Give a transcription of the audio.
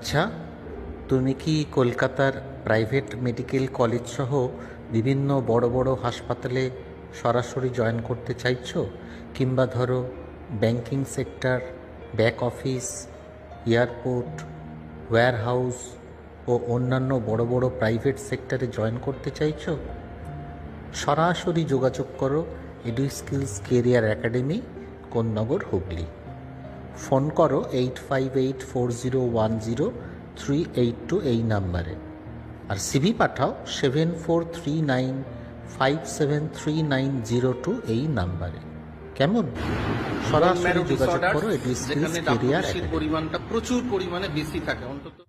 আচ্ছা, তুমি কি কলকাতার প্রাইভেট মেডিকেল কলেজ সহ বিভিন্ন বড় বড় হাসপাতালে সরাসরি জয়েন করতে চাইছো, কিংবা ধরো banking sector, back office, airport, warehouse ও অন্যান্য বড় বড় প্রাইভেট সেক্টরে জয়েন করতে চাইছো? সরাসরি যোগাযোগ করো edu skills career academy, Konnagar, Hooghly. Phone করো 8584010382 এই নাম্বারে, আর সিভি পাঠাও 7439573902 এই নাম্বারে। কেমন? সরাসরি যোগাযোগ করো এডু স্কিলস কেরিয়ার একাডেমি। পরিমাণটা প্রচুর পরিমাণে বেশি থাকে অন্তত।